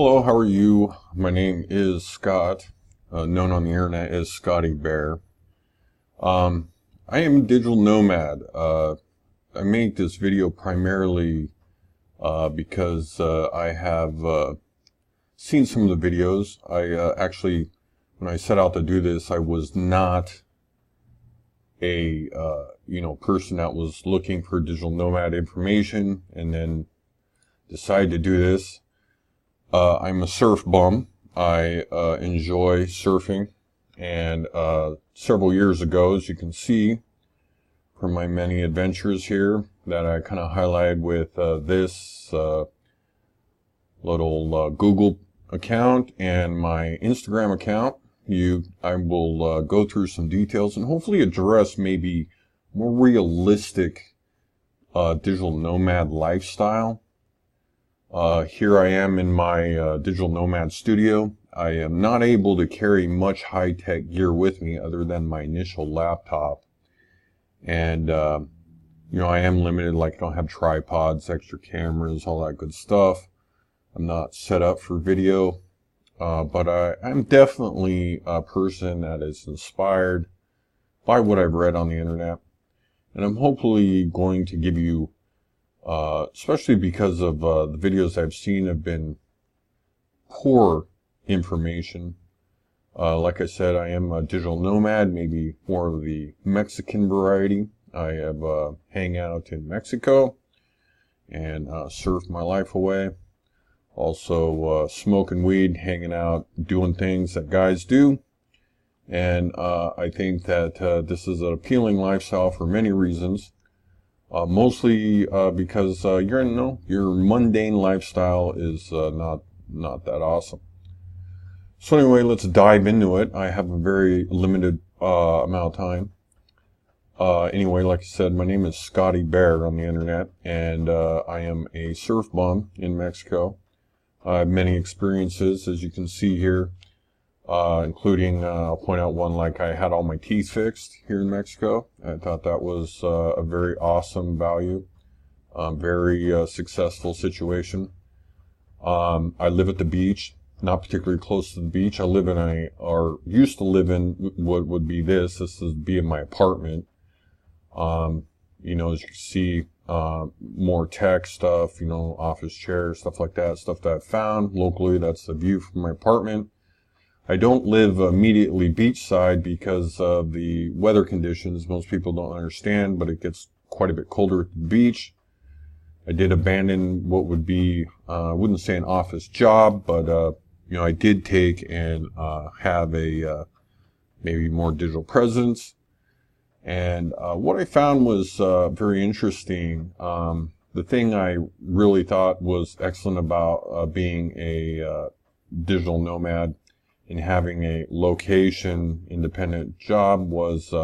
Hello, how are you? My name is Scott, known on the internet as Scotty Bear. I am a digital nomad. I make this video primarily because I have seen some of the videos. Actually, when I set out to do this, I was not a person that was looking for digital nomad information and then decided to do this. I'm a surf bum. I enjoy surfing, and several years ago, as you can see from my many adventures here, that I kind of highlighted with this little Google account and my Instagram account. I will go through some details and hopefully address maybe more realistic digital nomad lifestyle. Here I am in my digital nomad studio. I am not able to carry much high-tech gear with me other than my initial laptop. And, I am limited, like I don't have tripods, extra cameras, all that good stuff. I'm not set up for video, but I'm definitely a person that is inspired by what I've read on the internet. And I'm hopefully going to give you especially because of the videos I've seen have been poor information. Like I said, I am a digital nomad, maybe more of the Mexican variety. I have hang out in Mexico and surf my life away. Also smoking weed, hanging out, doing things that guys do. And I think that this is an appealing lifestyle for many reasons. Mostly because your mundane lifestyle is not that awesome. So anyway, let's dive into it. I have a very limited amount of time. Anyway, like I said, my name is Scotty Bear on the internet, and I am a surf bum in Mexico. I have many experiences, as you can see here, including, I'll point out one, like I had all my teeth fixed here in Mexico. I thought that was a very awesome value, very successful situation. I live at the beach, not particularly close to the beach. I live in used to live in what would be this would be in my apartment. As you can see, more tech stuff, office chairs, stuff like that, stuff that I found locally. That's the view from my apartment. I don't live immediately beachside because of the weather conditions. Most people don't understand, but it gets quite a bit colder at the beach. I did abandon what would be, I wouldn't say an office job, but, I did take and have a maybe more digital presence. And what I found was very interesting. The thing I really thought was excellent about being a digital nomad and having a location independent job was,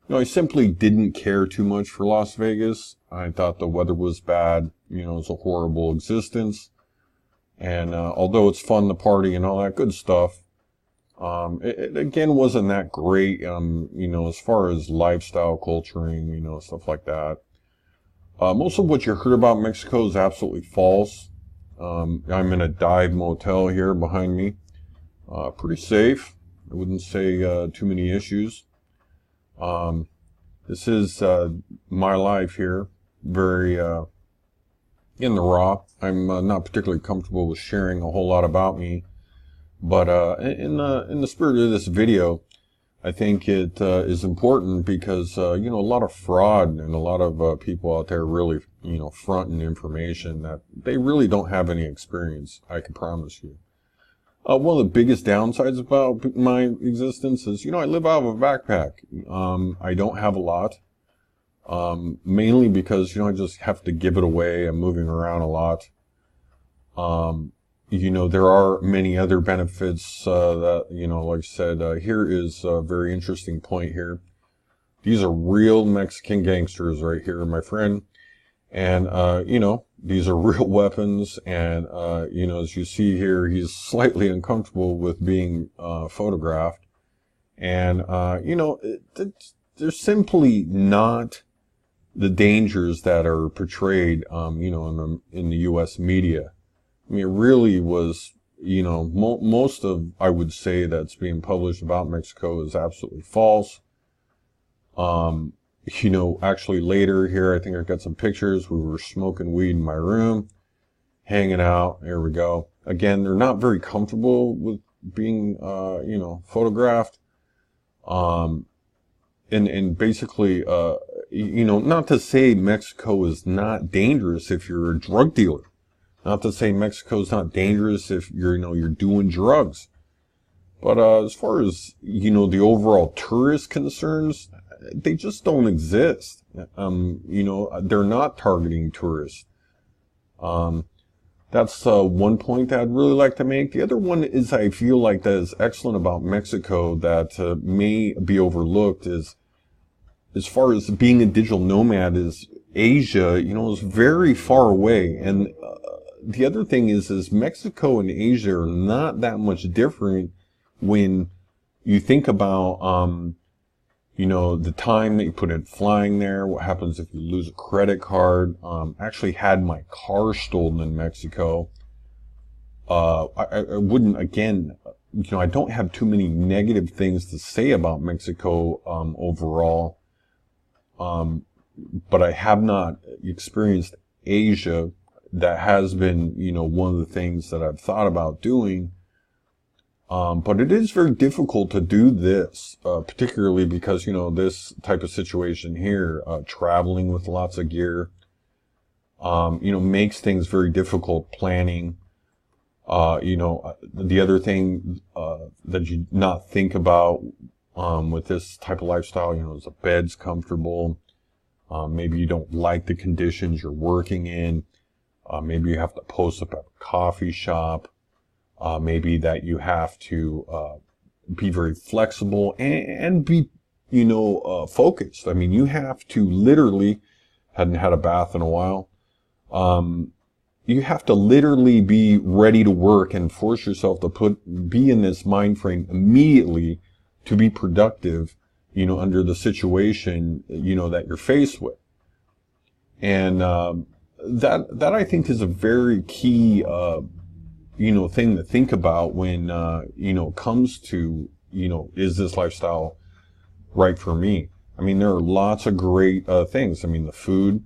I simply didn't care too much for Las Vegas. I thought the weather was bad. It was a horrible existence. And although it's fun to party and all that good stuff, it again wasn't that great, as far as lifestyle culturing, stuff like that. Most of what you heard about Mexico is absolutely false. I'm in a dive motel here behind me. Pretty safe. I wouldn't say too many issues. This is my life here, very in the raw. I'm not particularly comfortable with sharing a whole lot about me, but in the spirit of this video, I think it is important because a lot of fraud and a lot of people out there really fronting information that they really don't have any experience. I can promise you. One of the biggest downsides about my existence is, I live out of a backpack. I don't have a lot, mainly because, I just have to give it away. I'm moving around a lot. There are many other benefits, that, like I said, here is a very interesting point here. These are real Mexican gangsters right here, my friend. And, these are real weapons, and, as you see here, he's slightly uncomfortable with being photographed. And, there's simply not the dangers that are portrayed, in the U.S. media. I mean, it really was most of, I would say, that's being published about Mexico is absolutely false. Actually later here, I think I got some pictures. We were smoking weed in my room, hanging out. Here we go. Again, they're not very comfortable with being, photographed. And basically, not to say Mexico is not dangerous if you're a drug dealer. Not to say Mexico is not dangerous if you're doing drugs. But as far as, the overall tourist concerns, they just don't exist. They're not targeting tourists. That's one point that I'd really like to make. The other one is I feel like that is excellent about Mexico that may be overlooked is, as far as being a digital nomad, is Asia, is very far away. And the other thing is Mexico and Asia are not that much different when you think about, the time that you put in flying there, what happens if you lose a credit card. Actually had my car stolen in Mexico. I wouldn't, again, I don't have too many negative things to say about Mexico, overall. But I have not experienced Asia. That has been, one of the things that I've thought about doing. But it is very difficult to do this, particularly because, this type of situation here, traveling with lots of gear, makes things very difficult planning. The other thing, that you not think about, with this type of lifestyle, is the bed's comfortable. Maybe you don't like the conditions you're working in. Maybe you have to post up at a coffee shop. Maybe that you have to be very flexible and be, focused. I mean, you have to literally, hadn't had a bath in a while. You have to literally be ready to work and force yourself to be in this mind frame immediately to be productive, under the situation, that you're faced with. And, that I think is a very key, thing to think about when, it comes to, is this lifestyle right for me? I mean, there are lots of great, things. I mean, the food,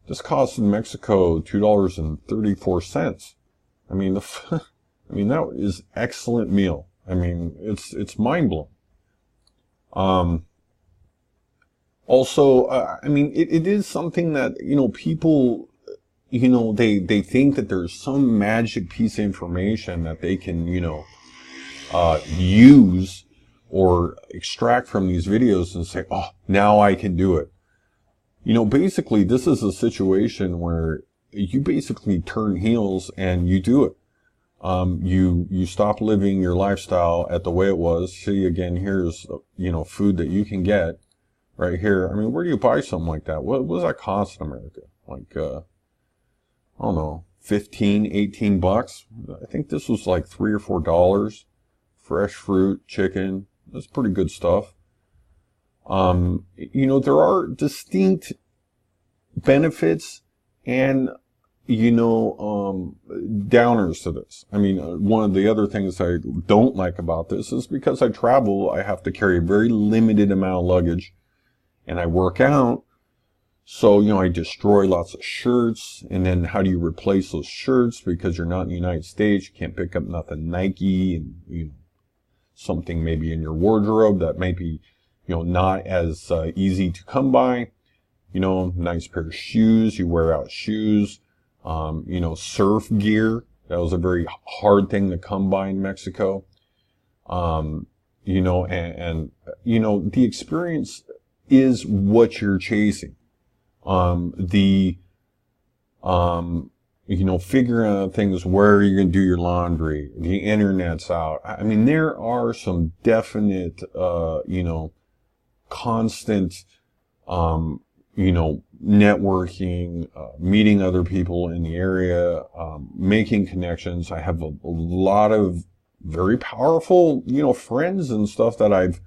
this costs in Mexico $2.34. I mean, that is excellent meal. I mean, it's mind blowing. Also, I mean, it is something that, people, they think that there's some magic piece of information that they can, use or extract from these videos and say, oh, now I can do it. Basically, this is a situation where you basically turn heels and you do it. You stop living your lifestyle at the way it was. See, again, here's, food that you can get right here. I mean, where do you buy something like that? What does that cost in America? Like, I don't know, 15, 18 bucks. I think this was like $3 or $4. Fresh fruit, chicken. That's pretty good stuff. There are distinct benefits and, downers to this. I mean, one of the other things I don't like about this is because I travel, I have to carry a very limited amount of luggage and I work out. So, I destroy lots of shirts, and then how do you replace those shirts? Because you're not in the United States, you can't pick up nothing Nike and, something maybe in your wardrobe that might be, not as easy to come by. Nice pair of shoes, you wear out shoes, surf gear. That was a very hard thing to come by in Mexico. The experience is what you're chasing. Figuring out things, where you're going to do your laundry, the internet's out. I mean, there are some definite, constant, networking, meeting other people in the area, making connections. I have a lot of very powerful, friends and stuff that I've,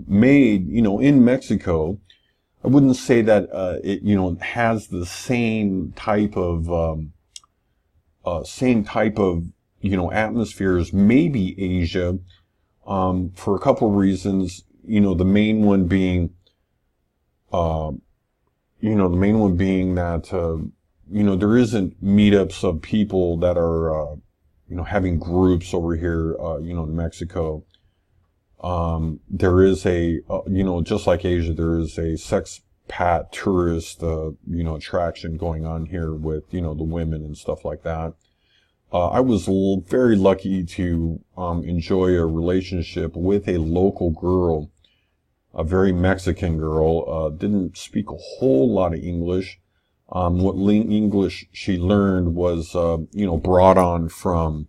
made, in Mexico. I wouldn't say that, it, has the same type of, atmospheres, maybe Asia, for a couple of reasons. The main one being, that, there isn't meetups of people that are, having groups over here, in Mexico. There is just like Asia, there is a Mex-Pat tourist, attraction going on here with, the women and stuff like that. I was very lucky to enjoy a relationship with a local girl, a very Mexican girl. Didn't speak a whole lot of English. What English she learned was, brought on from,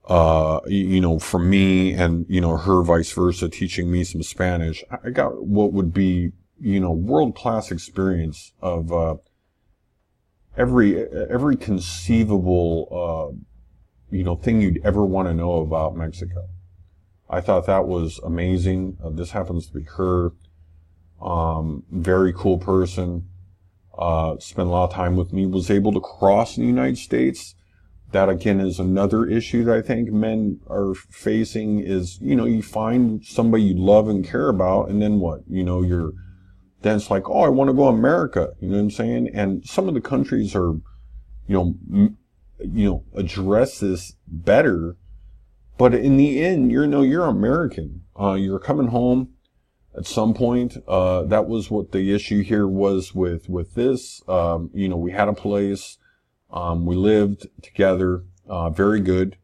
from me and, her vice versa, teaching me some Spanish. I got what would be, world-class experience of, every conceivable, thing you'd ever want to know about Mexico. I thought that was amazing. This happens to be her. Very cool person. Spent a lot of time with me, was able to cross in the United States. That again is another issue that I think men are facing is, you find somebody you love and care about, and then what? Then it's like, oh, I want to go to America. You know what I'm saying? And some of the countries are, address this better. But in the end, you're American. You're coming home at some point. That was what the issue here was with this. We had a place. We lived together. Very good.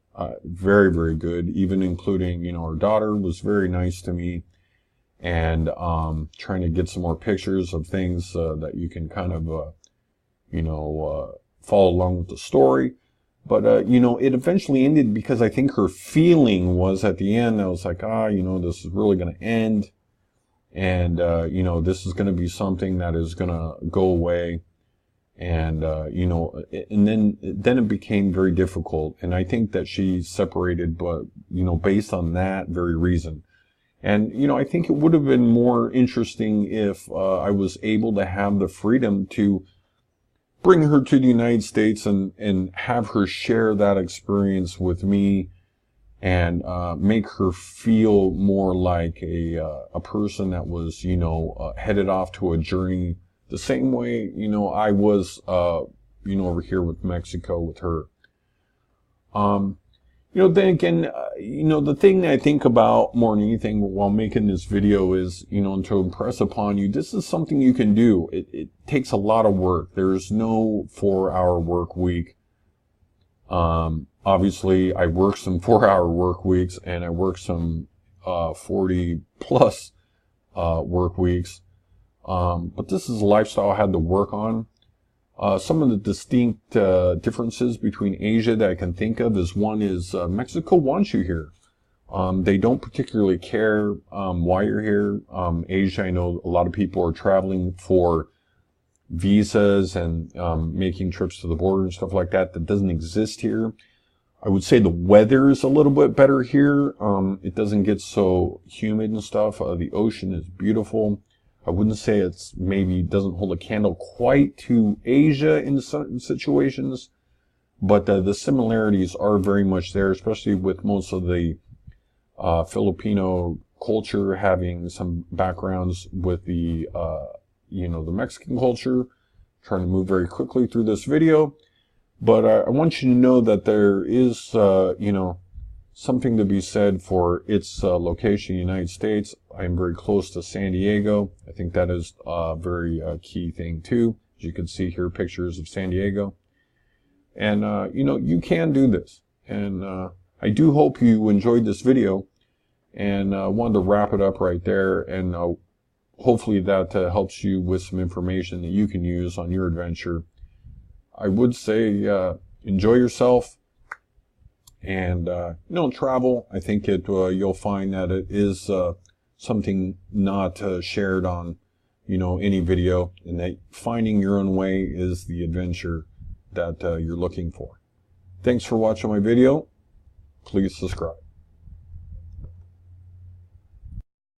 Very, very good. Even including, our daughter was very nice to me. And trying to get some more pictures of things that you can kind of, follow along with the story. But, it eventually ended because I think her feeling was at the end, I was like, this is really going to end. And, this is going to be something that is going to go away. And, and then it became very difficult. And I think that she separated, but, based on that very reason. And, I think it would have been more interesting if I was able to have the freedom to bring her to the United States and have her share that experience with me and make her feel more like a person that was, headed off to a journey the same way, I was, over here with Mexico with her. Then again, the thing I think about more than anything while making this video is, to impress upon you, this is something you can do. It takes a lot of work. There's no 4-hour work week. Obviously I work some 4-hour work weeks and I work some, 40 plus, work weeks. But this is a lifestyle I had to work on. Some of the distinct differences between Asia that I can think of is one is Mexico wants you here. They don't particularly care why you're here. Asia, I know a lot of people are traveling for visas and making trips to the border and stuff like that. That doesn't exist here. I would say the weather is a little bit better here. It doesn't get so humid and stuff. The ocean is beautiful. I wouldn't say it's maybe doesn't hold a candle quite to Asia in certain situations, but the similarities are very much there, especially with most of the Filipino culture having some backgrounds with the the Mexican culture. Trying to move very quickly through this video, but I want you to know that there is something to be said for its location in the United States. I am very close to San Diego. I think that is a very key thing too. As you can see here, pictures of San Diego. And, you can do this. And I do hope you enjoyed this video. And wanted to wrap it up right there. And hopefully that helps you with some information that you can use on your adventure. I would say enjoy yourself. And, travel, I think you'll find that it is, something not, shared on, any video, and that finding your own way is the adventure that, you're looking for. Thanks for watching my video. Please subscribe.